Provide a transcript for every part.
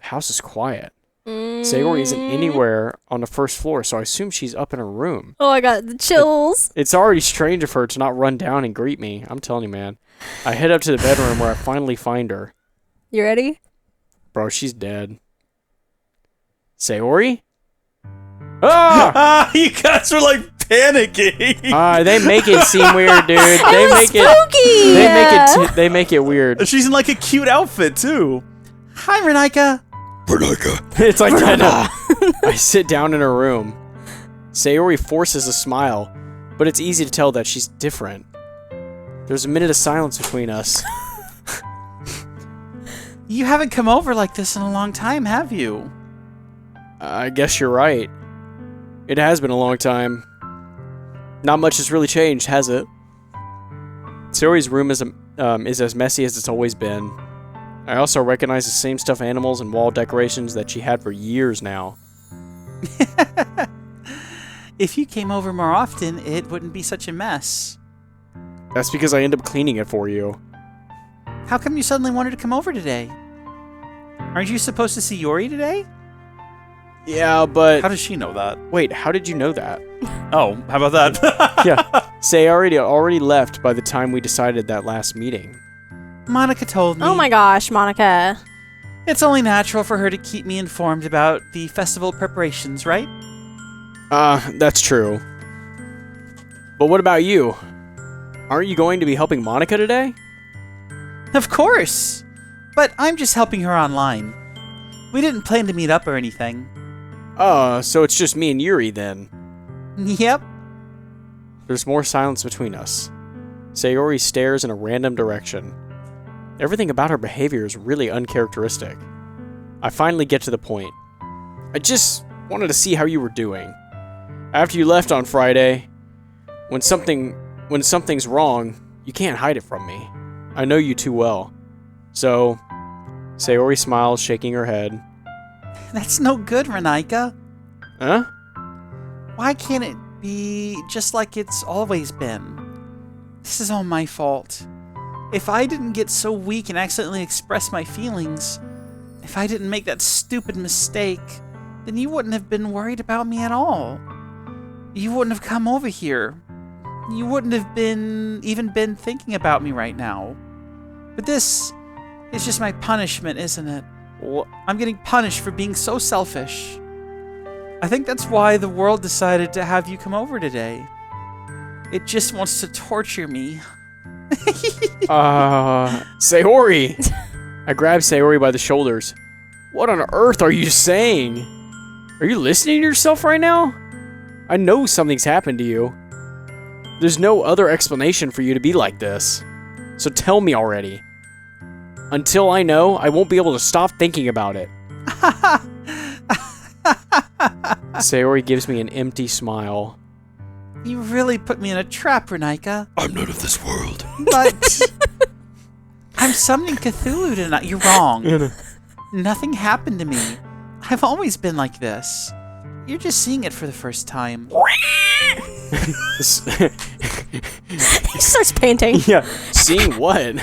house is quiet. Sayori isn't anywhere on the first floor, so I assume she's up in her room. Oh, I got the chills. It's already strange of her to not run down and greet me. I'm telling you, man. I head up to the bedroom where I finally find her. You ready? Bro, she's dead. Sayori? Ah! You guys are like panicking. They make it seem weird, dude. They make it weird. She's in like a cute outfit too. Hi, Renika. It's like that. I sit down in her room. Sayori forces a smile, but it's easy to tell that she's different. There's a minute of silence between us. You haven't come over like this in a long time, have you? I guess you're right. It has been a long time. Not much has really changed, has it? Sayori's room is as messy as it's always been. I also recognize the same stuffed animals and wall decorations that she had for years now. If you came over more often, it wouldn't be such a mess. That's because I end up cleaning it for you. How come you suddenly wanted to come over today? Aren't you supposed to see Yuri today? Yeah, but... How does she know that? Wait, how did you know that? Oh, how about that? Yeah, Sayori already left by the time we decided that last meeting. Monica told me. Oh my gosh, Monica. It's only natural for her to keep me informed about the festival preparations, right? That's true. But what about you? Aren't you going to be helping Monica today? Of course! But I'm just helping her online. We didn't plan to meet up or anything. So it's just me and Yuri then. Yep. There's more silence between us. Sayori stares in a random direction. Everything about her behavior is really uncharacteristic. I finally get to the point. I just wanted to see how you were doing. After you left on Friday, when something's wrong, you can't hide it from me. I know you too well. So, Sayori smiles, shaking her head. That's no good, Renika. Huh? Why can't it be just like it's always been? This is all my fault. If I didn't get so weak and accidentally express my feelings, if I didn't make that stupid mistake, then you wouldn't have been worried about me at all. You wouldn't have come over here. You wouldn't have even been thinking about me right now. But this is just my punishment, isn't it? I'm getting punished for being so selfish. I think that's why the world decided to have you come over today. It just wants to torture me. Sayori! I grab Sayori by the shoulders. What on earth are you saying? Are you listening to yourself right now? I know something's happened to you. There's no other explanation for you to be like this. So tell me already. Until I know, I won't be able to stop thinking about it. Sayori gives me an empty smile. You really put me in a trap, Renika. I'm not of this world. But I'm summoning Cthulhu tonight. You're wrong. Nothing happened to me. I've always been like this. You're just seeing it for the first time. He starts painting. Yeah, seeing what?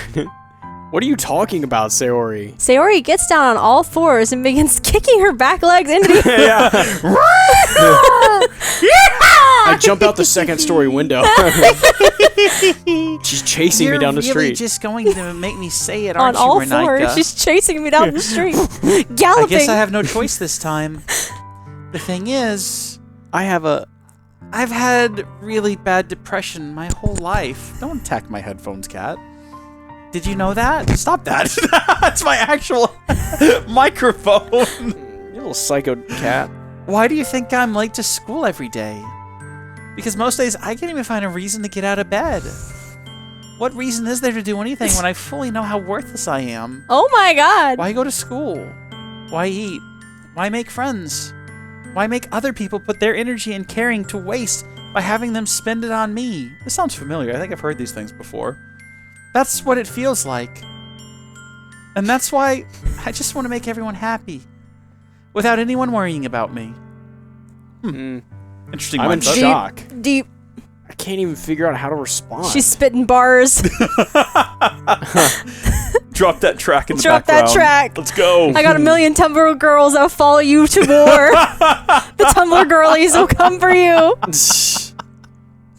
What are you talking about, Sayori? Sayori gets down on all fours and begins kicking her back legs into the I jump out the second story window. She's chasing me down the street. You're really just going to make me say it, on aren't you, all Renika? fours. She's chasing me down the street. Galloping. I guess I have no choice this time. The thing is, I've had really bad depression my whole life. Don't attack my headphones, cat. Did you know that? Stop that. That's my actual microphone. You little psycho cat. Why do you think I'm late to school every day? Because most days I can't even find a reason to get out of bed. What reason is there to do anything when I fully know how worthless I am? Oh my god. Why go to school? Why eat? Why make friends? Why make other people put their energy and caring to waste by having them spend it on me? This sounds familiar. I think I've heard these things before. That's what it feels like. And that's why I just want to make everyone happy. Without anyone worrying about me. Interesting. I'm in shock. Deep. I can't even figure out how to respond. She's spitting bars. Drop that track in the Drop background. that track. Let's go. I got a million Tumblr girls that will follow you to war. The Tumblr girlies will come for you.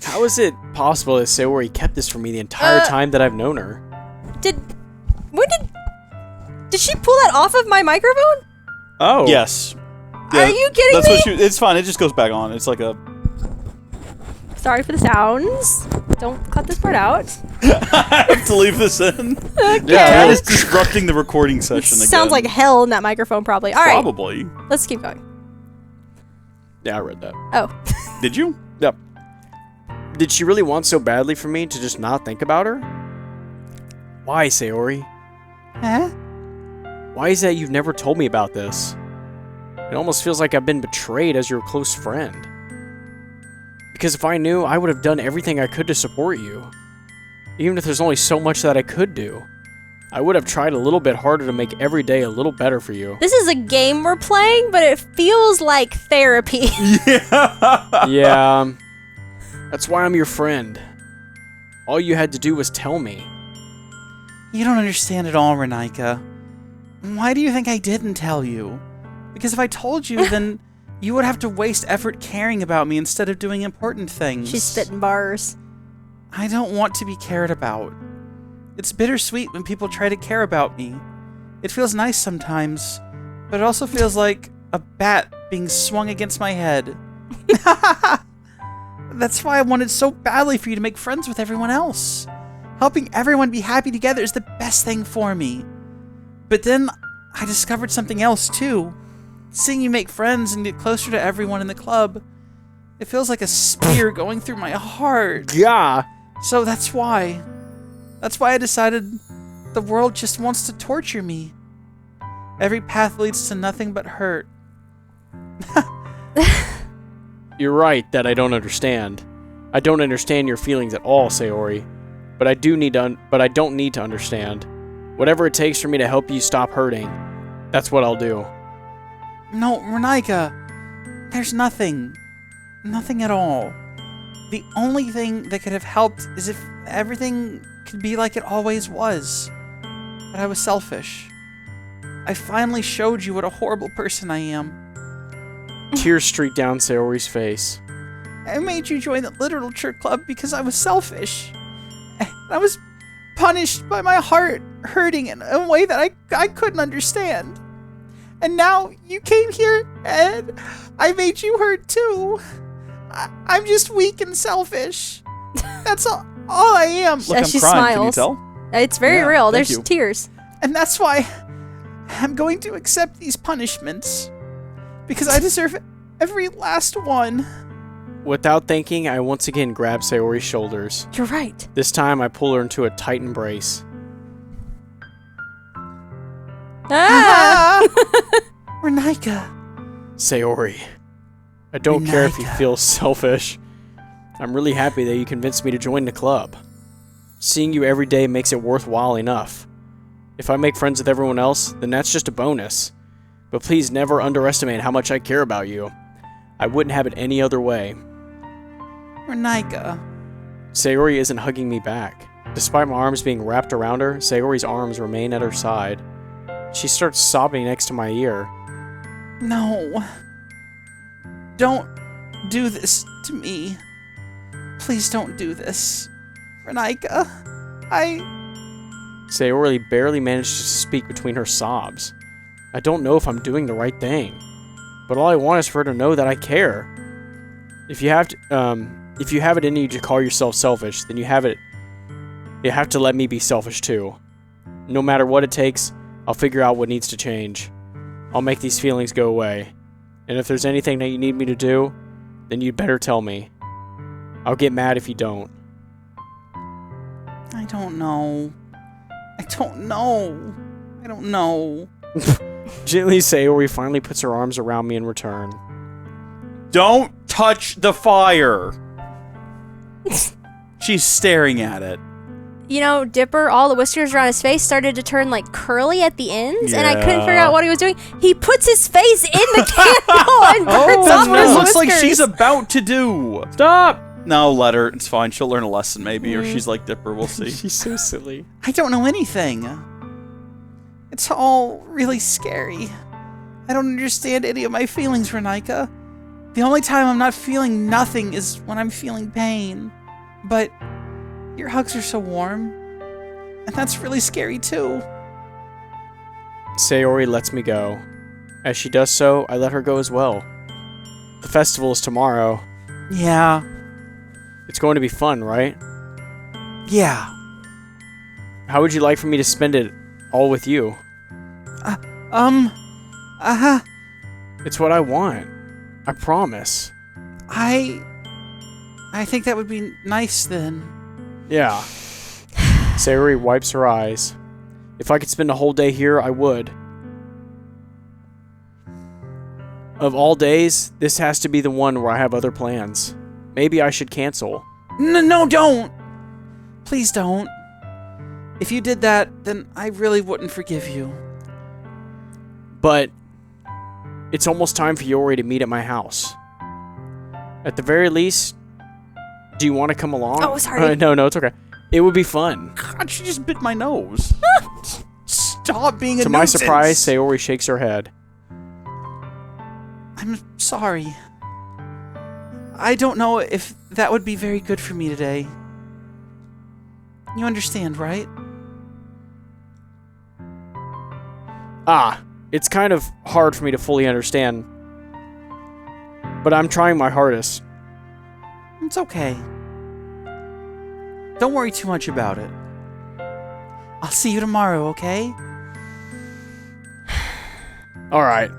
How is it possible that Sayori kept this from me the entire time that I've known her? Did she pull that off of my microphone? Oh. Yes. Are you kidding That's me? what it's fine. It just goes back on. It's like a... Sorry for the sounds. Don't cut this part out. I have to leave this in. Okay. That is disrupting the recording session again. Sounds like hell in that microphone, probably. All right. Probably. Let's keep going. Yeah, I read that. Oh. Did you? Yep. Did she really want so badly for me to just not think about her? Why, Sayori? Huh? Why is that you've never told me about this? It almost feels like I've been betrayed as your close friend. Because if I knew, I would have done everything I could to support you. Even if there's only so much that I could do. I would have tried a little bit harder to make every day a little better for you. This is a game we're playing, but it feels like therapy. Yeah. That's why I'm your friend. All you had to do was tell me. You don't understand at all, Renika. Why do you think I didn't tell you? Because if I told you, then you would have to waste effort caring about me instead of doing important things. She's spitting bars. I don't want to be cared about. It's bittersweet when people try to care about me. It feels nice sometimes, but it also feels like a bat being swung against my head. That's why I wanted so badly for you to make friends with everyone else. Helping everyone be happy together is the best thing for me. But then I discovered something else too. Seeing you make friends and get closer to everyone in the club, it feels like a spear going through my heart. Yeah. So that's why I decided the world just wants to torture me. Every path leads to nothing but hurt. You're right that I don't understand. I don't understand your feelings at all, Sayori. But I don't need to understand. Whatever it takes for me to help you stop hurting, that's what I'll do. No, Renika, there's nothing. Nothing at all. The only thing that could have helped is if everything could be like it always was. But I was selfish. I finally showed you what a horrible person I am. Tears streaked down Sayori's face. I made you join the literature club because I was selfish. And I was punished by my heart hurting in a way that I couldn't understand. And now you came here and I made you hurt too. I'm just weak and selfish. That's all I am. Look, As I'm she crying. smiles. Can you tell? It's very Yeah, real. thank There's you. tears. And that's why I'm going to accept these punishments. Because I deserve every last one. Without thinking, I once again grab Sayori's shoulders. You're right. This time, I pull her into a tight embrace. Ah! Renika. Sayori, I don't care if you Renika. feel selfish. I'm really happy that you convinced me to join the club. Seeing you every day makes it worthwhile enough. If I make friends with everyone else, then that's just a bonus. But please never underestimate how much I care about you. I wouldn't have it any other way. Renika. Sayori isn't hugging me back. Despite my arms being wrapped around her, Sayori's arms remain at her side. She starts sobbing next to my ear. No. Don't do this to me. Please don't do this. Renika. Sayori barely manages to speak between her sobs. I don't know if I'm doing the right thing, but all I want is for her to know that I care. If you have it in you to call yourself selfish, then you have to let me be selfish too. No matter what it takes, I'll figure out what needs to change. I'll make these feelings go away. And if there's anything that you need me to do, then you'd better tell me. I'll get mad if you don't. I don't know. I don't know. Gently, Sayori finally puts her arms around me in return. Don't touch the fire. She's staring at it. You know, Dipper, all the whiskers around his face started to turn like curly at the ends, and I couldn't figure Yeah. out what he was doing. He puts his face in the candle and burns That's off what it his looks like whiskers. she's about to do. Stop! No, let her. It's fine. She'll learn a lesson maybe, or she's like Dipper. We'll see. She's so silly. I don't know anything. It's all really scary. I don't understand any of my feelings, Renika. The only time I'm not feeling nothing is when I'm feeling pain. But your hugs are so warm, and that's really scary too. Sayori lets me go. As she does so, I let her go as well. The festival is tomorrow. Yeah. It's going to be fun, right? Yeah. How would you like for me to spend it all with you? It's what I want. I promise. I think that would be nice then. Yeah. Sayori wipes her eyes. If I could spend a whole day here, I would. Of all days, this has to be the one where I have other plans. Maybe I should cancel. No, don't! Please don't. If you did that, then I really wouldn't forgive you. But it's almost time for Yuri to meet at my house. At the very least, do you want to come along? Oh, sorry. No, it's okay. It would be fun. God, she just bit my nose. Stop being a To my nuisance. surprise, Sayori shakes her head. I'm sorry. I don't know if that would be very good for me today. You understand, right? It's kind of hard for me to fully understand. But I'm trying my hardest. It's okay. Don't worry too much about it. I'll see you tomorrow, okay? Alright.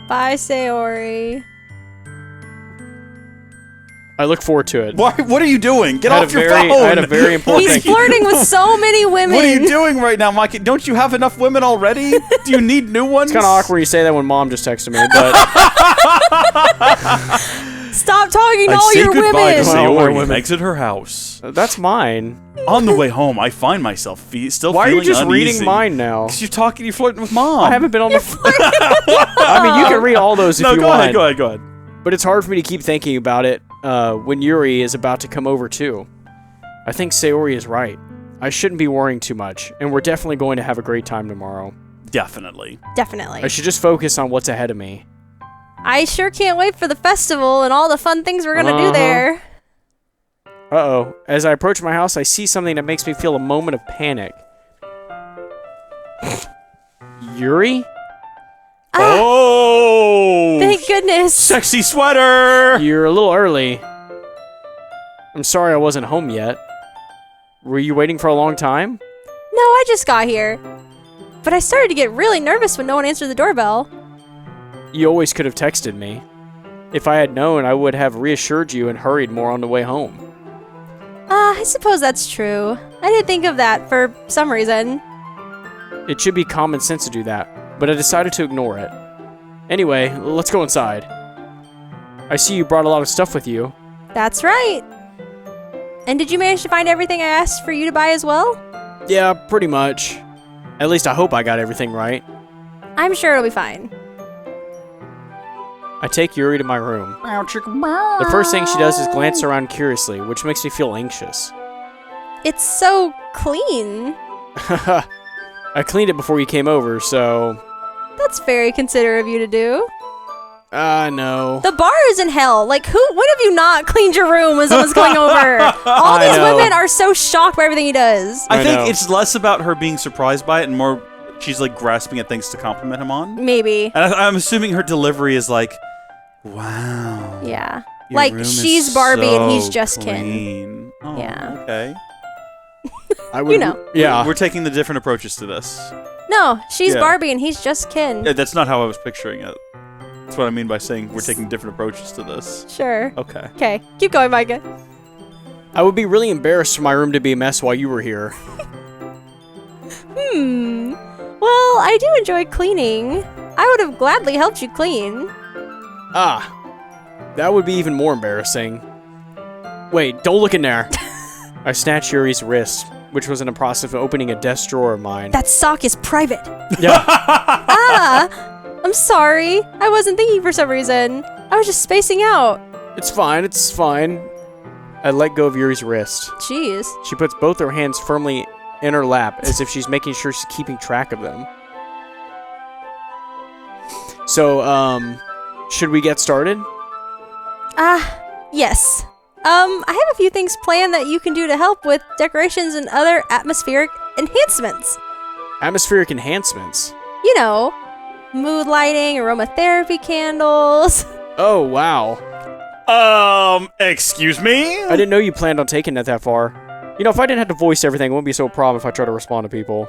Bye, Sayori. I look forward to it. What are you doing? Get off your phone. I had a very important He's thing. flirting with so many women. What are you doing right now, Mike? Don't you have enough women already? Do you need new ones? It's kind of awkward you say that when Mom just texted me, but Stop talking to I all say your goodbye to women. Well, Sayori women. and exit her house. that's mine. On the way home, I find myself still Why are feeling you just uneasy. reading mine now? Because you're flirting with Mom. I haven't been on the... I mean, you can read all those if No, you go want. ahead, go ahead. But it's hard for me to keep thinking about it when Yuri is about to come over too. I think Sayori is right. I shouldn't be worrying too much, and we're definitely going to have a great time tomorrow. Definitely. Definitely. I should just focus on what's ahead of me. I sure can't wait for the festival and all the fun things we're gonna do Uh-huh. there. Uh-oh. As I approach my house, I see something that makes me feel a moment of panic. Yuri? Oh! Thank goodness. Sexy sweater! You're a little early. I'm sorry I wasn't home yet. Were you waiting for a long time? No, I just got here. But I started to get really nervous when no one answered the doorbell. You always could have texted me. If I had known, I would have reassured you and hurried more on the way home. I suppose that's true. I didn't think of that for some reason. It should be common sense to do that, but I decided to ignore it. Anyway, let's go inside. I see you brought a lot of stuff with you. That's right. And did you manage to find everything I asked for you to buy as well? Yeah, pretty much. At least I hope I got everything right. I'm sure it'll be fine. I take Yuri to my room. The first thing she does is glance around curiously, which makes me feel anxious. It's so clean. I cleaned it before you came over, so... That's very considerate of you to do. No. The bar is in hell. Like, when have you not cleaned your room when someone's coming over? All I these know. women are so shocked by everything he does. I I think know. it's less about her being surprised by it and more she's like grasping at things to compliment him on. Maybe. And I'm assuming her delivery is like, wow. Yeah. Your Like, room is she's Barbie and he's so just Ken. clean. Oh, Yeah. Okay. I would, You know. Yeah. We're taking the different approaches to this. No, she's Yeah. Barbie and he's just Ken. Yeah, that's not how I was picturing it. That's what I mean by saying we're taking different approaches to this. Sure. Okay. Okay, keep going, Micah. I would be really embarrassed for my room to be a mess while you were here. Well, I do enjoy cleaning. I would have gladly helped you clean. That would be even more embarrassing. Wait, don't look in there. I snatched Yuri's wrist, which was in the process of opening a desk drawer of mine. That sock is private. Yeah. I'm sorry. I wasn't thinking for some reason. I was just spacing out. It's fine, it's fine. I let go of Yuri's wrist. Jeez. She puts both her hands firmly in her lap as if she's making sure she's keeping track of them. So, should we get started? Yes. I have a few things planned that you can do to help with decorations and other atmospheric enhancements. Atmospheric enhancements? You know, mood lighting, aromatherapy candles. Oh, wow. Excuse me? I didn't know you planned on taking it that far. You know, if I didn't have to voice everything, it wouldn't be so a problem if I try to respond to people.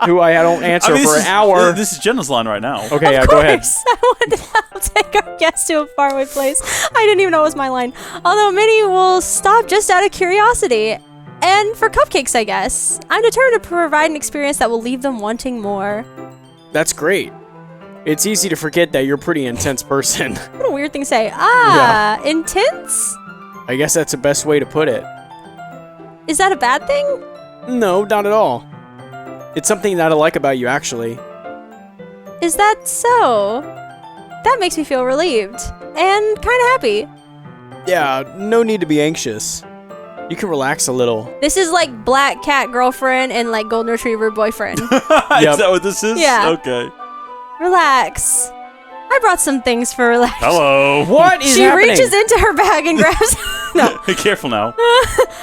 Who I don't answer for an hour. This is Jenna's line right now. Okay, yeah, Of go ahead. course. I'll take our guest to a faraway place. I didn't even know it was my line. Although many will stop just out of curiosity. And for cupcakes, I guess. I'm determined to provide an experience that will leave them wanting more. That's great. It's easy to forget that you're a pretty intense person. What a weird thing to say. Intense? I guess that's the best way to put it. Is that a bad thing? No, not at all. It's something that I like about you, actually. Is that so? That makes me feel relieved. And kind of happy. Yeah, no need to be anxious. You can relax a little. This is like black cat girlfriend and like golden retriever boyfriend. Is that what this is? Yeah. Okay. Relax. I brought some things for relax. Hello. What is She happening? reaches into her bag and grabs. No, Be careful now.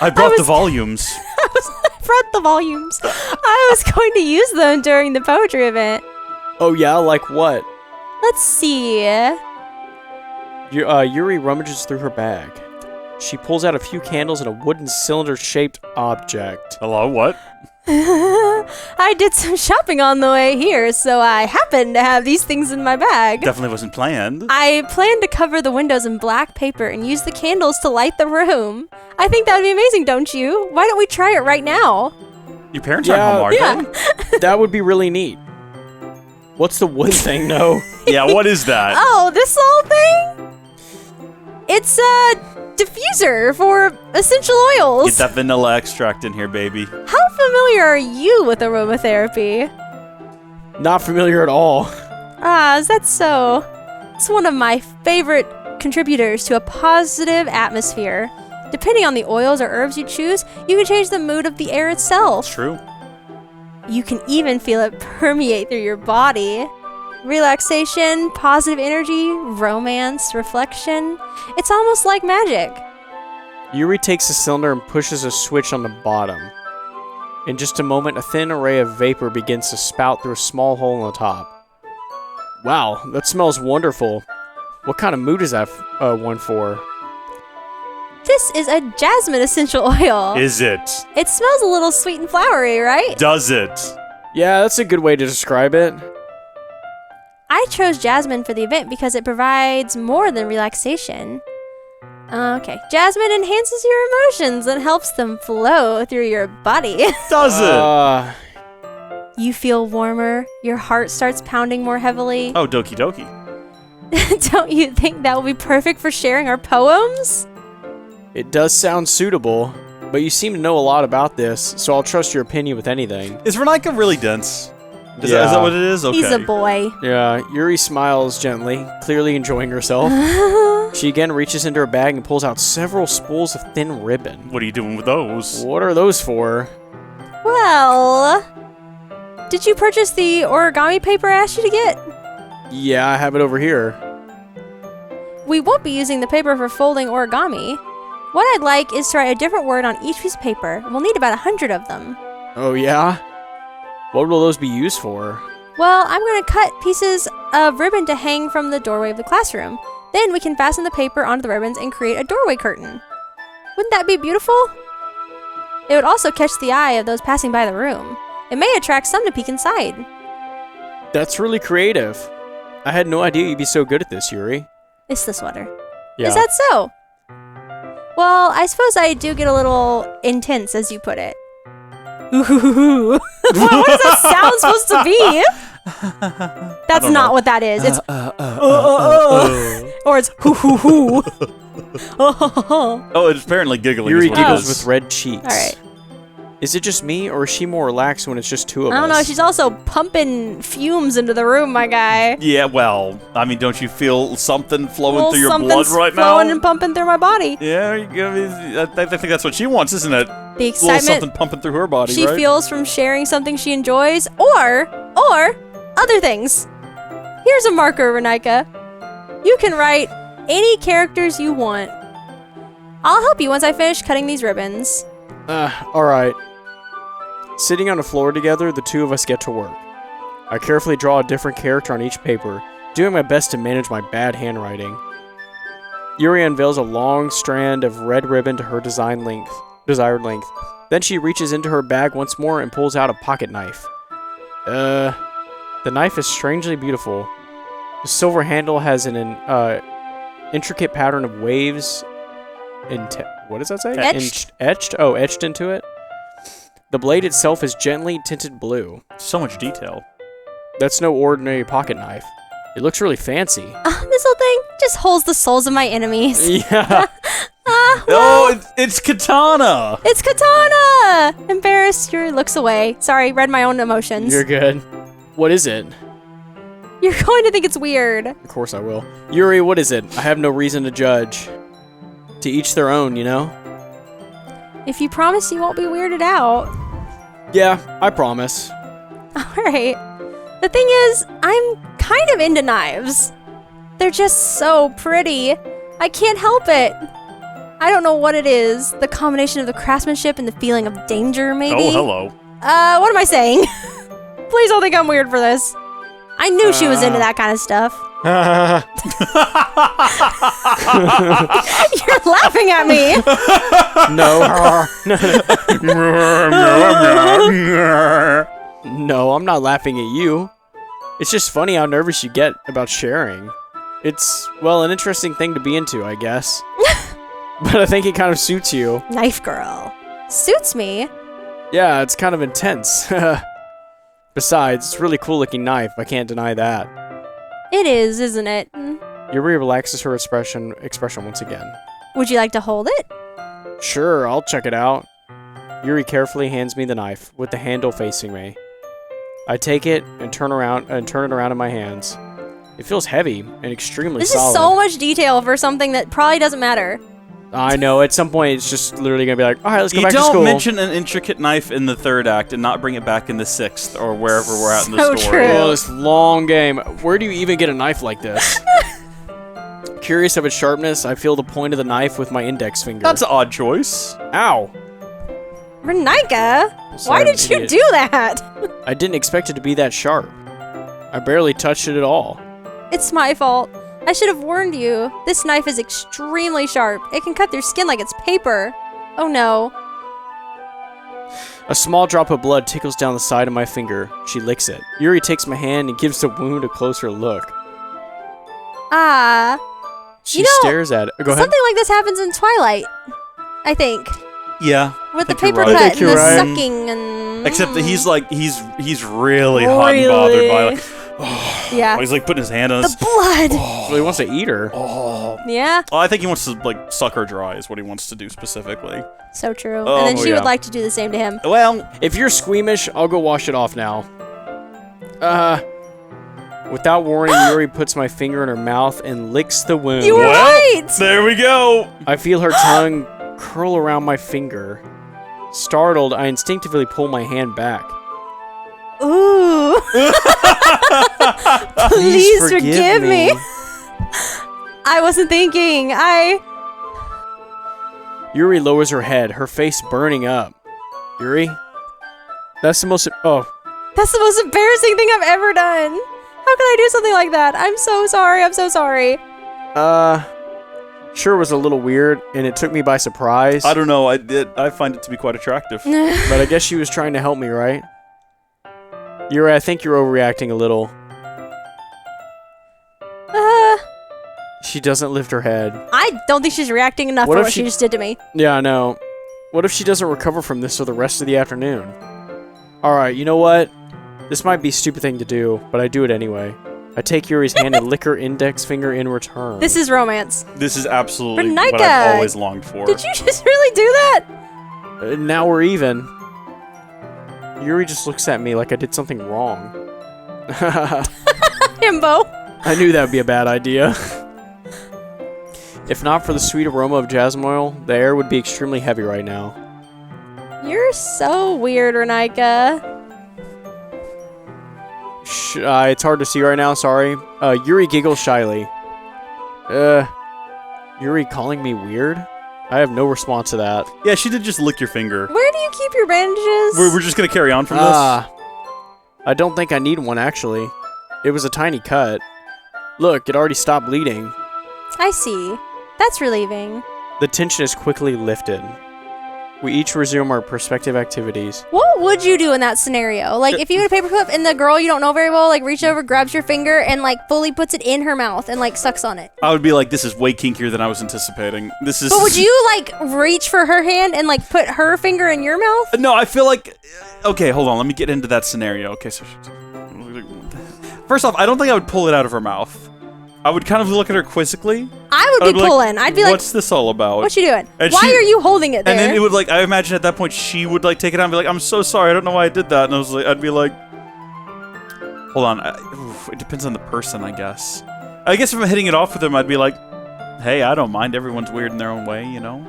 I brought the volumes. I brought the volumes. I was going to use them during the poetry event. Oh yeah, like what? Let's see. Yuri rummages through her bag. She pulls out a few candles and a wooden cylinder-shaped object. Hello, what? I did some shopping on the way here, so I happened to have these things in my bag. Definitely wasn't planned. I plan to cover the windows in black paper and use the candles to light the room. I think that would be amazing, don't you? Why don't we try it right now? Your parents aren't home, are they? Yeah. That would be really neat. What's the wood thing, though? Yeah, what is that? Oh, this little thing? It's a diffuser for essential oils. Get that vanilla extract in here, baby. How familiar are you with aromatherapy? Not familiar at all. Is that so? It's one of my favorite contributors to a positive atmosphere. Depending on the oils or herbs you choose, you can change the mood of the air itself. It's true. You can even feel it permeate through your body. Relaxation, positive energy, romance, reflection. It's almost like magic. Yuri takes the cylinder and pushes a switch on the bottom. In just a moment, a thin array of vapor begins to spout through a small hole on the top. Wow, that smells wonderful. What kind of mood is that one for? This is a jasmine essential oil. Is it? It smells a little sweet and flowery, right? Does it? Yeah, that's a good way to describe it. I chose jasmine for the event because it provides more than relaxation. Okay. Jasmine enhances your emotions and helps them flow through your body. Does it? You feel warmer, your heart starts pounding more heavily. Oh, Doki Doki. Don't you think that would be perfect for sharing our poems? It does sound suitable, but you seem to know a lot about this, so I'll trust your opinion with anything. Is Renika really dense? Is Yeah. that what it is? Okay. He's a boy. Yeah, Yuri smiles gently, clearly enjoying herself. She again reaches into her bag and pulls out several spools of thin ribbon. What are you doing with those? What are those for? Well, did you purchase the origami paper I asked you to get? Yeah, I have it over here. We won't be using the paper for folding origami. What I'd like is to write a different word on each piece of paper. We'll need about 100 of them. Oh, yeah? What will those be used for? Well, I'm going to cut pieces of ribbon to hang from the doorway of the classroom. Then we can fasten the paper onto the ribbons and create a doorway curtain. Wouldn't that be beautiful? It would also catch the eye of those passing by the room. It may attract some to peek inside. That's really creative. I had no idea you'd be so good at this, Yuri. It's the sweater. Yeah. Is that so? Well, I suppose I do get a little intense, as you put it. Ooh. What is that sound supposed to be? That's not what that is. It's or it's hoo hoo hoo. Oh, it's apparently giggling. Yuri is what it giggles is. with red cheeks. All right. Is it just me, or is she more relaxed when it's just two of us? I don't know. She's also pumping fumes into the room, my guy. Yeah, well, I mean, don't you feel something flowing Well, through your blood something's right flowing now? and pumping through my body. Yeah, I think that's what she wants, isn't it? The A little excitement something pumping through her body, she right? feels from sharing something she enjoys, or other things. Here's a marker, Renika. You can write any characters you want. I'll help you once I finish cutting these ribbons. Alright. Sitting on the floor together, the two of us get to work. I carefully draw a different character on each paper, doing my best to manage my bad handwriting. Yuri unveils a long strand of red ribbon to her desired length. Then she reaches into her bag once more and pulls out a pocket knife. The knife is strangely beautiful. The silver handle has an intricate pattern of waves. What does that say? Etched? Oh, etched into it. The blade itself is gently tinted blue. So much detail. That's no ordinary pocket knife. It looks really fancy. This little thing just holds the souls of my enemies. Yeah. Oh, it's katana! It's katana! Embarrassed, Yuri looks away. Sorry, read my own emotions. You're good. What is it? You're going to think it's weird. Of course I will. Yuri, what is it? I have no reason to judge. To each their own, you know? If you promise you won't be weirded out. Yeah, I promise. Alright. The thing is, I'm kind of into knives. They're just so pretty. I can't help it. I don't know what it is. The combination of the craftsmanship and the feeling of danger, maybe? Oh, hello. What am I saying? Please don't think I'm weird for this. I knew she was into that kind of stuff. You're laughing at me. No, I'm not laughing at you. It's just funny how nervous you get about sharing. It's, well, an interesting thing to be into, I guess. But I think it kind of suits you. Knife girl. Suits me. Yeah, it's kind of intense. Besides, it's a really cool looking knife. I can't deny that. It is, isn't it? Yuri relaxes her expression once again. Would you like to hold it? Sure, I'll check it out. Yuri carefully hands me the knife, with the handle facing me. I take it and turn it around in my hands. It feels heavy and extremely solid. This is so much detail for something that probably doesn't matter. I know, at some point it's just literally gonna be like, alright, let's go back to You school. don't mention an intricate knife in the third act and not bring it back in the sixth or wherever we're at in the So story. true. Oh, this long game. Where do you even get a knife like this? Curious of its sharpness, I feel the point of the knife with my index finger. That's an odd choice. Ow! Renika, Sorry, why did you idiot. do that? I didn't expect it to be that sharp. I barely touched it at all. It's my fault. I should have warned you. This knife is extremely sharp. It can cut through skin like it's paper. Oh no. A small drop of blood tickles down the side of my finger. She licks it. Yuri takes my hand and gives the wound a closer look. She You know, stares at it. Go ahead. Something like this happens in Twilight, I think. Yeah. With the I think you're paper right. cut I think and you're the right. sucking and... Except that he's like, he's really hot and bothered by like, Yeah. he's like putting his hand on his... The blood! Well, he wants to eat her. Yeah, Well, I think he wants to like suck her dry is what he wants to do specifically. so true. Oh, And then she yeah. would like to do the same to him. Well, If you're squeamish, I'll go wash it off now. Without warning, Yuri puts my finger in her mouth and licks the wound. You were right! there we go. I feel her tongue curl around my finger. Startled, I instinctively pull my hand back. Ooh. Please forgive me. I wasn't thinking. Yuri lowers her head, her face burning up. Yuri? That's the most... Oh. That's the most embarrassing thing I've ever done. How could I do something like that? I'm so sorry. I'm so sorry. Sure was a little weird, and it took me by surprise. I don't know. I find it to be quite attractive. But I guess she was trying to help me, right? Yuri, I think you're overreacting a little. She doesn't lift her head. I don't think she's reacting enough What for if what she she- just did to me. Yeah, I know. What if she doesn't recover from this for the rest of the afternoon? Alright, you know what? This might be a stupid thing to do, but I do it anyway. I take Yuri's hand and lick her index finger in return. This is romance. This is absolutely what Renika, I've always longed for. Did you just really do that? Now we're even. Yuri just looks at me like I did something wrong. Himbo. I knew that would be a bad idea. If not for the sweet aroma of jasmine oil, the air would be extremely heavy right now. You're so weird, Renika. It's hard to see right now, sorry. Yuri giggles shyly. Yuri calling me weird? I have no response to that. Yeah, she did just lick your finger. Where do you keep your bandages? We're just gonna carry on from this? I don't think I need one, actually. It was a tiny cut. Look, it already stopped bleeding. I see. That's relieving. The tension is quickly lifted. We each resume our prospective activities. What would you do in that scenario? Like, if you had a paperclip and the girl you don't know very well, like, reaches over, grabs your finger, and, like, fully puts it in her mouth and, like, sucks on it. I would be like, this is way kinkier than I was anticipating. This is... But would you, like, reach for her hand and, like, put her finger in your mouth? No, I feel like... Okay, hold on. Let me get into that scenario. Okay, so... First off, I don't think I would pull it out of her mouth. I would kind of look at her quizzically. I would be pulling. I'd be like, what's this all about? What you doing? And Why are you holding it there? And then it would, like, I imagine at that point she would, like, take it out and be like, I'm so sorry, I don't know why I did that. And I was like, I'd be like, hold on. It depends on the person, I guess. I guess if I'm hitting it off with them, I'd be like, hey, I don't mind. Everyone's weird in their own way, you know?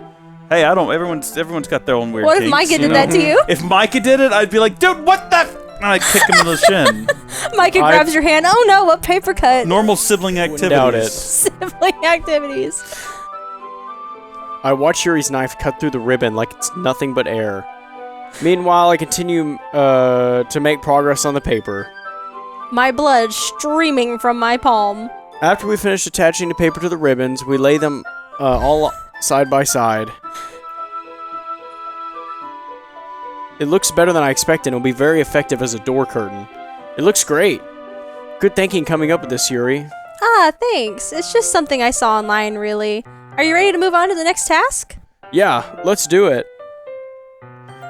Hey, I don't. Everyone's got their own weird What if kinks, Micah did that to you? If Micah did it, I'd be like, dude, what the... And I'd kick him in the shin. Micah grabs your hand. Oh no, what paper cut? Normal sibling activities. Doubt it. Sibling activities. I watch Yuri's knife cut through the ribbon like it's nothing but air. Meanwhile, I continue to make progress on the paper. My blood streaming from my palm. After we finish attaching the paper to the ribbons, we lay them all side by side. It looks better than I expected and will be very effective as a door curtain. It looks great. Good thinking coming up with this, Yuri. Ah, thanks. It's just something I saw online, really. Are you ready to move on to the next task? Yeah, let's do it.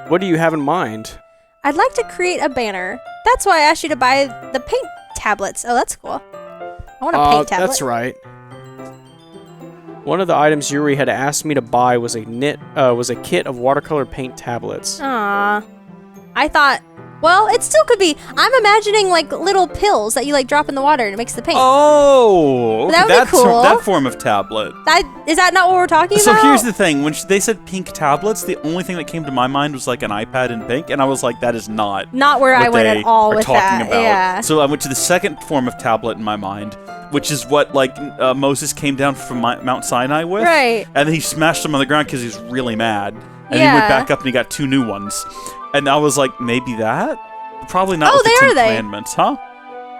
What do you have in mind? I'd like to create a banner. That's why I asked you to buy the paint tablets. Oh, that's cool. I want a paint tablet. That's right. One of the items Yuri had asked me to buy was a kit of watercolor paint tablets. Aww. I thought, well, it still could be. I'm imagining like little pills that you like drop in the water and it makes the paint. Oh, That would be cool. That form of tablet. Is that not what we're talking So about? here's the thing: when they said pink tablets, the only thing that came to my mind was like an iPad in pink, and I was like, that is not where I went at all with that. About. Yeah. So I went to the second form of tablet in my mind, which is what like Moses came down from Mount Sinai with, right? And then he smashed them on the ground because he was really mad, and Yeah. he went back up and he got 2 new ones, and I was like, maybe that. Probably not. Oh, with the there 10 are they. Commandments, huh?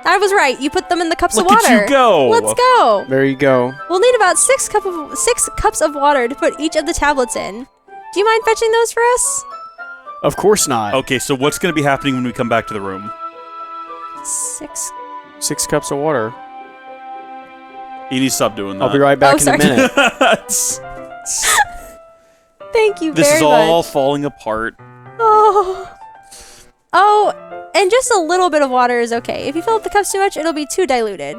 I was right. You put them in the cups Look of water. at you go. Let's go. There you go. We'll need about 6 cups of water to put each of the tablets in. Do you mind fetching those for us? Of course not. Okay, so what's going to be happening when we come back to the room? 6. 6 cups of water. You need to stop doing that. I'll be right back in a sorry. minute. Thank you This very is all much. falling apart. Oh, and just a little bit of water is okay. If you fill up the cups too much, it'll be too diluted.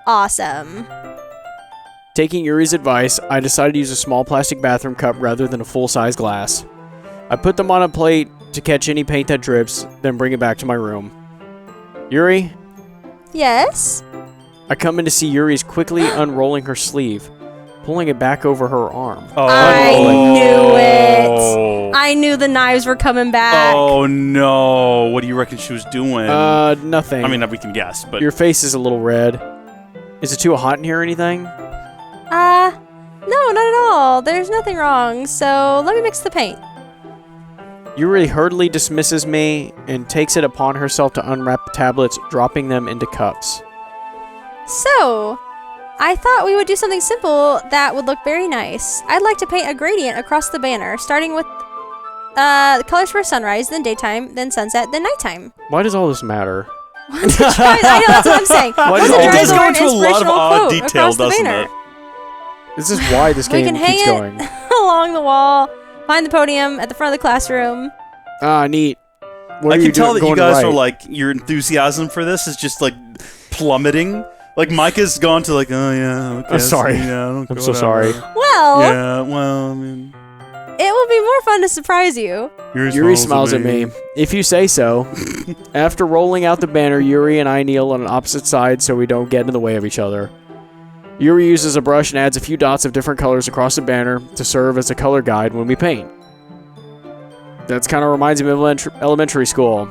Awesome. Taking Yuri's advice, I decided to use a small plastic bathroom cup rather than a full-size glass. I put them on a plate to catch any paint that drips, then bring it back to my room. Yuri? Yes? I come in to see Yuri's quickly unrolling her sleeve, pulling it back over her arm. Oh. I knew it. I knew the knives were coming back. Oh no! What do you reckon she was doing? Nothing. I mean, we can guess, but Your face is a little red. Is it too hot in here or anything? No, not at all. There's nothing wrong. So let me mix the paint. Yuri hurriedly dismisses me and takes it upon herself to unwrap the tablets, dropping them into cups. So, I thought we would do something simple that would look very nice. I'd like to paint a gradient across the banner, starting with the colors for sunrise, then daytime, then sunset, then nighttime. Why does all this matter? I know, that's what I'm saying. Why What's does a it dry does go thorn into a lot of inspirational odd quote detail, across the doesn't banner? it? This is why this We game can hang keeps it going. along the wall, behind the podium, at the front of the classroom. Ah, neat. What I are you can tell doing, that you going to guys write? are like, your enthusiasm for this is just like plummeting. Like Micah's gone to like, oh yeah, okay, I'm sorry. Yeah, I'm okay, so whatever. sorry. Well, Yeah, well, I mean, it will be more fun to surprise you. Yuri smiles at me. If you say so. After rolling out the banner, Yuri and I kneel on opposite sides so we don't get in the way of each other. Yuri uses a brush and adds a few dots of different colors across the banner to serve as a color guide when we paint. That's kind of reminds me of elementary school.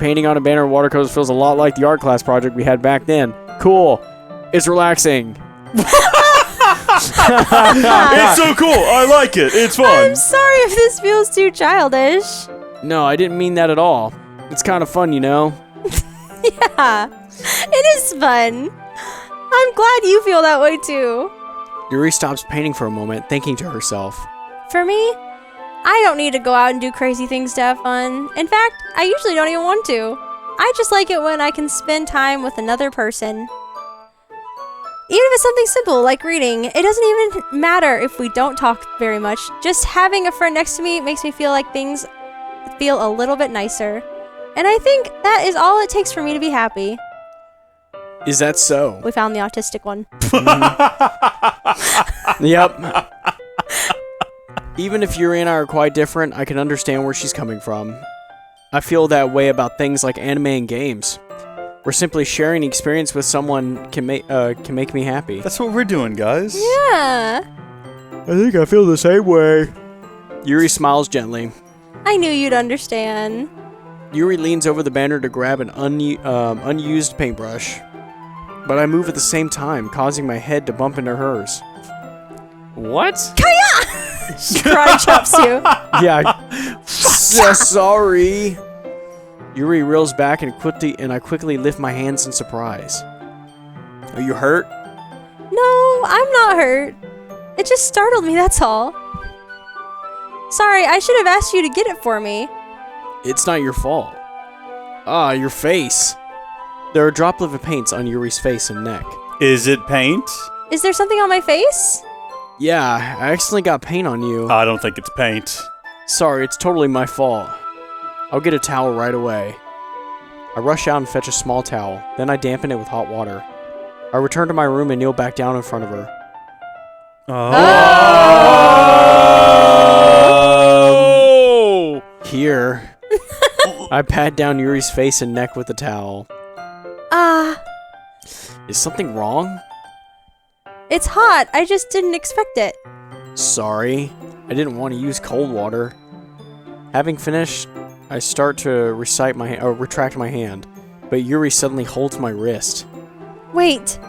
Painting on a banner of watercolors feels a lot like the art class project we had back then. Cool. It's relaxing. It's so cool. I like it. It's fun. I'm sorry if this feels too childish. No, I didn't mean that at all. It's kind of fun, you know? Yeah, it is fun. I'm glad you feel that way too. Yuri stops painting for a moment, thinking to herself. For me, I don't need to go out and do crazy things to have fun. In fact, I usually don't even want to. I just like it when I can spend time with another person. Even if it's something simple like reading, it doesn't even matter if we don't talk very much. Just having a friend next to me makes me feel like things feel a little bit nicer. And I think that is all it takes for me to be happy. Is that so? We found the autistic one. Yep. Even if Yuri and I are quite different, I can understand where she's coming from. I feel that way about things like anime and games. Where simply sharing the experience with someone can make me happy. That's what we're doing, guys. Yeah. I think I feel the same way. Yuri smiles gently. I knew you'd understand. Yuri leans over the banner to grab an unused paintbrush. But I move at the same time, causing my head to bump into hers. What? Kaya! She karate chops you. Yeah. Sorry. Yuri reels back and I quickly lift my hands in surprise. Are you hurt? No, I'm not hurt. It just startled me, that's all. Sorry, I should have asked you to get it for me. It's not your fault. Ah, your face. There are droplets of paints on Yuri's face and neck. Is it paint? Is there something on my face? Yeah, I accidentally got paint on you. I don't think it's paint. Sorry, it's totally my fault. I'll get a towel right away. I rush out and fetch a small towel, then I dampen it with hot water. I return to my room and kneel back down in front of her. Oh! Here. I pat down Yuri's face and neck with the towel. Is something wrong? It's hot. I just didn't expect it. Sorry. I didn't want to use cold water. Having finished, I start to retract my hand, but Yuri suddenly holds my wrist. Wait.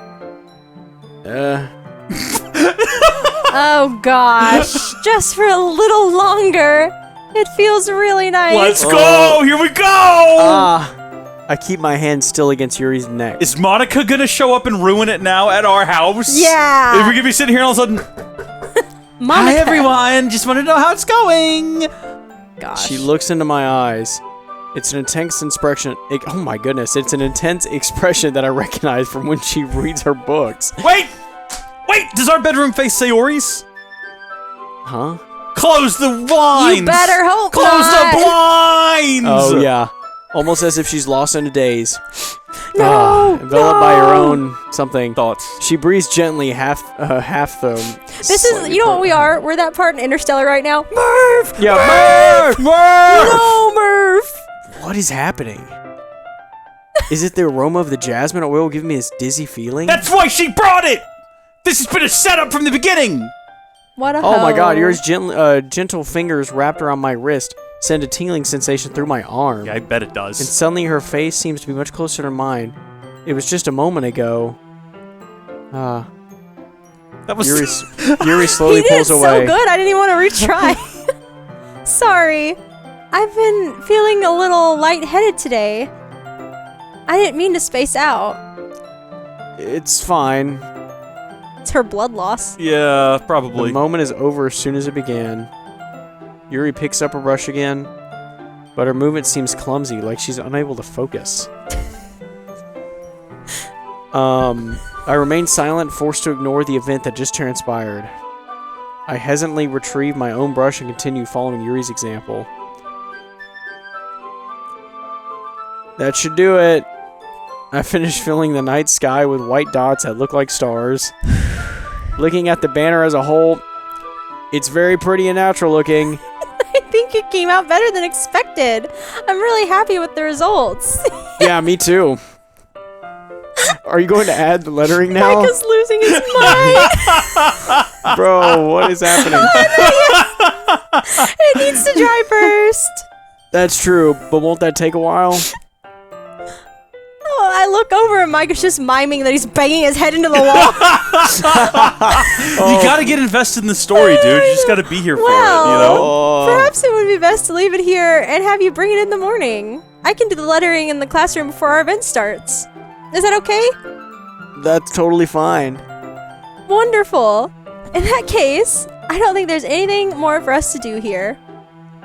Oh gosh. Just for a little longer. It feels really nice. Let's go! Here we go! I keep my hand still against Yuri's neck. Is Monica gonna show up and ruin it now at our house? Yeah. If we're gonna be sitting here all of a sudden. Monica. Hi everyone, just want to know how it's going. Gosh. She looks into my eyes. It's an intense expression. Oh my goodness, it's an intense expression that I recognize from when she reads her books. Wait! Does our bedroom face Sayori's? Huh? Close the blinds! You better hope Close not. the blinds! Oh yeah. Almost as if she's lost in a daze. No. Enveloped by her own something. Thoughts. She breathes gently, half the. This is, you know what we are? We're that part in Interstellar right now. Murph! Yeah, Murph! No, Murph! What is happening? Is it the aroma of the jasmine oil giving me this dizzy feeling? That's why she brought it! This has been a setup from the beginning! What a Oh my god, hoe. yours gentle fingers wrapped around my wrist send a tingling sensation through my arm. Yeah, I bet it And does. suddenly her face seems to be much closer to mine. It was just a moment ago. That was Yuri slowly He did pulls it away. so good, I didn't even want to retry. Sorry. I've been feeling a little lightheaded today. I didn't mean to space out. It's fine. It's her blood loss. Yeah, The probably. moment is over as soon as it began. Yuri picks up her brush again, but her movement seems clumsy, like she's unable to focus. I remain silent, forced to ignore the event that just transpired. I hesitantly retrieve my own brush and continue following Yuri's example. That should do it. I finished filling the night sky with white dots that look like stars. Looking at the banner as a whole, it's very pretty and natural looking. I think it came out better than expected. I'm really happy with the results. Yeah, me too. Are you going to add the lettering now? Micah's losing his mind. Bro, what is happening? It needs to dry first. That's true, but won't that take a while? I look over and Mike is just miming that he's banging his head into the wall. You gotta get invested in the story, dude. You just gotta be here for it, you know? Oh. Perhaps it would be best to leave it here and have you bring it in the morning. I can do the lettering in the classroom before our event starts. Is that okay? That's totally fine. Wonderful. In that case, I don't think there's anything more for us to do here.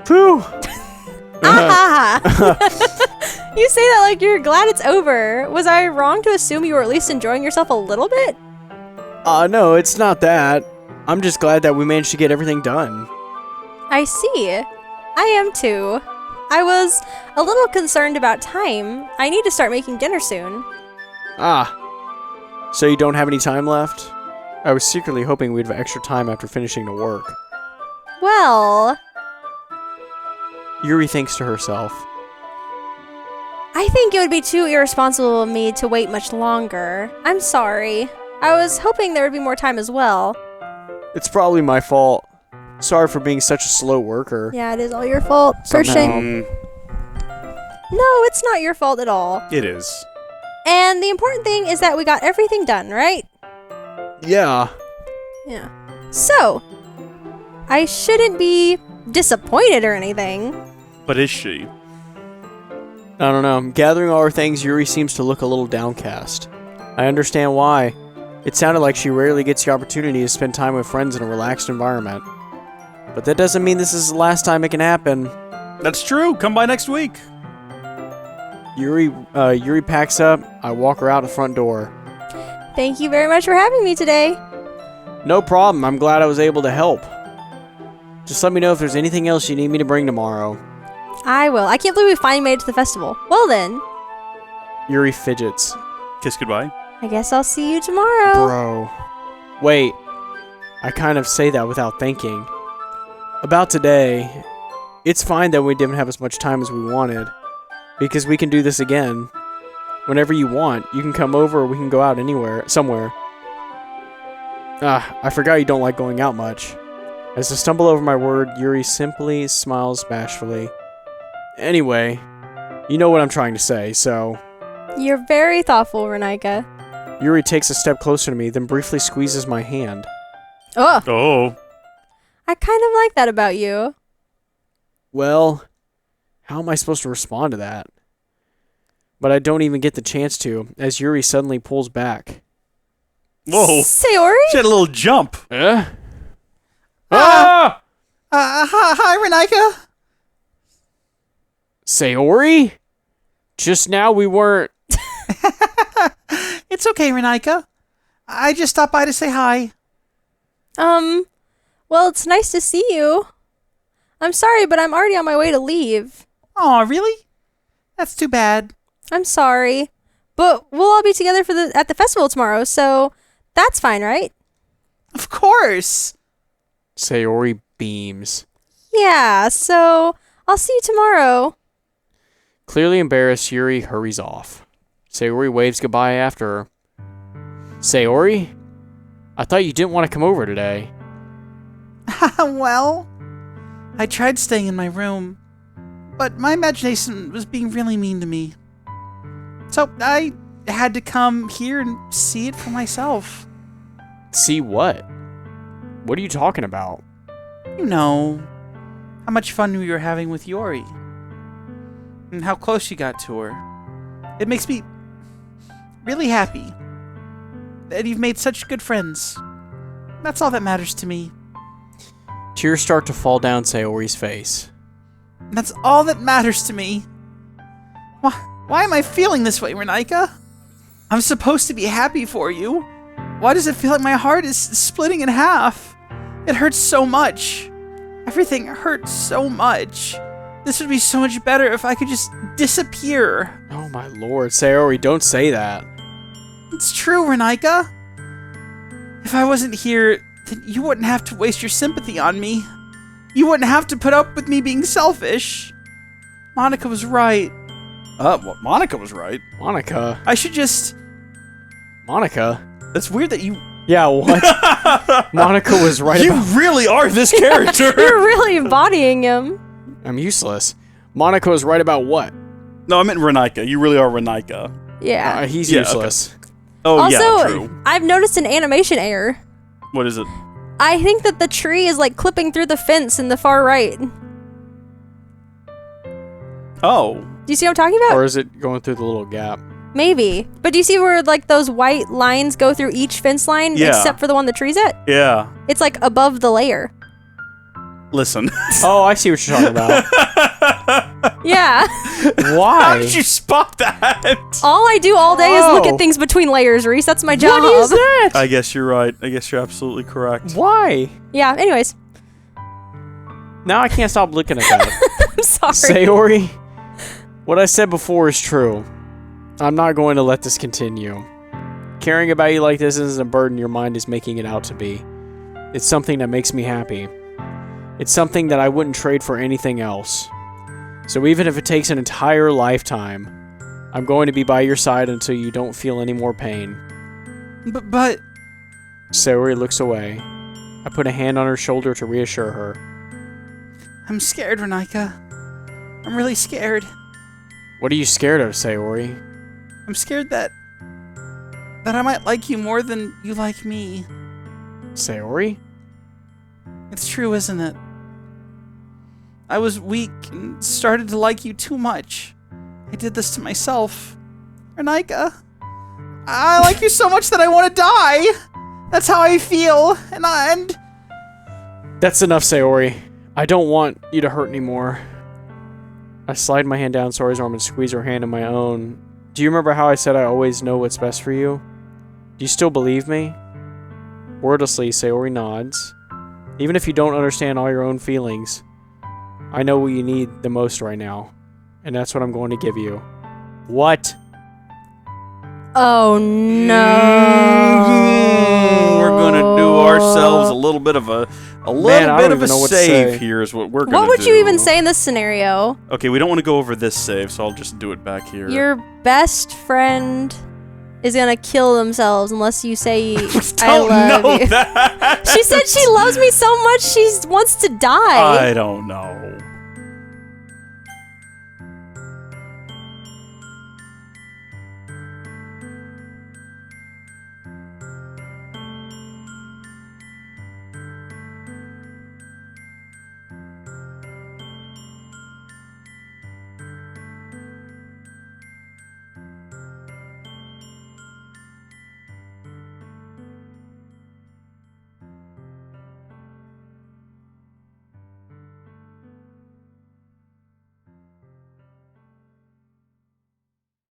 Phew. Ah! You say that like you're glad it's over. Was I wrong to assume you were at least enjoying yourself a little bit? No, it's not that. I'm just glad that we managed to get everything done. I see. I am too. I was a little concerned about time. I need to start making dinner soon. Ah. So you don't have any time left? I was secretly hoping we'd have extra time after finishing the work. Well, Yuri thinks to herself. I think it would be too irresponsible of me to wait much longer. I'm sorry. I was hoping there would be more time as well. It's probably my fault. Sorry for being such a slow worker. Yeah, it is all your fault. For Somehow. shame. No, it's not your fault at all. It is. And the important thing is that we got everything done, right? Yeah. Yeah. So, I shouldn't be disappointed or anything. But is she? I don't know. Gathering all her things, Yuri seems to look a little downcast. I understand why. It sounded like she rarely gets the opportunity to spend time with friends in a relaxed environment. But that doesn't mean this is the last time it can happen. That's true. Come by next week. Yuri packs up. I walk her out the front door. Thank you very much for having me today. No problem. I'm glad I was able to help. Just let me know if there's anything else you need me to bring tomorrow. I will. I can't believe we finally made it to the festival. Well then, Yuri fidgets. Kiss goodbye. I guess I'll see you tomorrow. Bro. Wait. I kind of say that without thinking. About today, it's fine that we didn't have as much time as we wanted. Because we can do this again. Whenever you want, you can come over or we can go out somewhere. I forgot you don't like going out much. As I stumble over my word, Yuri simply smiles bashfully. Anyway, you know what I'm trying to say, so... You're very thoughtful, Renika. Yuri takes a step closer to me, then briefly squeezes my hand. Oh, Oh. I kind of like that about you. Well, how am I supposed to respond to that? But I don't even get the chance to, as Yuri suddenly pulls back. Whoa. Sayori? She had a little jump. Eh? Ah! Hi, Renika. Sayori? Just now we weren't... It's okay, Renika. I just stopped by to say hi. Well, it's nice to see you. I'm sorry, but I'm already on my way to leave. Oh, really? That's too bad. I'm sorry. But we'll all be together at the festival tomorrow, so that's fine, right? Of course. Sayori beams. Yeah, so I'll see you tomorrow. Clearly embarrassed, Yuri hurries off. Sayori waves goodbye after her. Sayori? I thought you didn't want to come over today. Well, I tried staying in my room, but my imagination was being really mean to me. So I had to come here and see it for myself. See what? What are you talking about? You know, how much fun we were having with Yuri. And how close you got to her. It makes me really happy that you've made such good friends. That's all that matters to me. Tears start to fall down Sayori's face. That's all that matters to me. Why am I feeling this way, Renika? I'm supposed to be happy for you. Why does it feel like my heart is splitting in half? It hurts so much. Everything hurts so much. This would be so much better if I could just disappear. Oh my lord, Sayori, don't say that. It's true, Renika. If I wasn't here, then you wouldn't have to waste your sympathy on me. You wouldn't have to put up with me being selfish. Monica was right. Well, Monica was right. Monica? I should just... Monica? That's weird that you... Yeah, what? Monica was right You about... really are this character. You're really embodying him. I'm useless. Monica was right about what? No, I meant Renika. You really are Renika. Yeah. He's Yeah, useless. Oh, Also, yeah, true. I've noticed an animation error. What is it? I think that the tree is like clipping through the fence in the far right. Do Oh. you see what I'm talking about? Or is it going through the little gap? Maybe. But do you see where like those white lines go through each fence line Yeah. except for the one the tree's at? Yeah. It's like above the layer. Listen. Oh, I see what you're talking about. Yeah. Why? How did you spot that? All I do all day is look Oh. at things between layers, Reese. That's my job. What is that? I guess you're right. I guess you're absolutely correct. Why? Yeah, anyways. Now I can't stop looking at that. I'm sorry. Sayori, what I said before is true. I'm not going to let this continue. Caring about you like this isn't a burden your mind is making it out to be. It's something that makes me happy. It's something that I wouldn't trade for anything else. So even if it takes an entire lifetime, I'm going to be by your side until you don't feel any more pain. But Sayori looks away. I put a hand on her shoulder to reassure her. I'm scared, Renika. I'm really scared. What are you scared of, Sayori? I'm scared that I might like you more than you like me. Sayori? It's true, isn't it? I was weak and started to like you too much. I did this to myself. Renika, I like you so much that I want to die. That's how I feel. And That's enough, Sayori. I don't want you to hurt anymore. I slide my hand down Sayori's arm and squeeze her hand in my own. Do you remember how I said I always know what's best for you? Do you still believe me? Wordlessly, Sayori nods. Even if you don't understand all your own feelings, I know what you need the most right now, and that's what I'm going to give you. What? Oh no. We're gonna do ourselves a little bit of a Man, I don't even know what to save say. here is what we're gonna do. What would you even say in this scenario? Okay, we don't want to go over this save, so I'll just do it back here. Your best friend is gonna kill themselves unless you say I don't love know you. that. She said she loves me so much she wants to die. I don't know.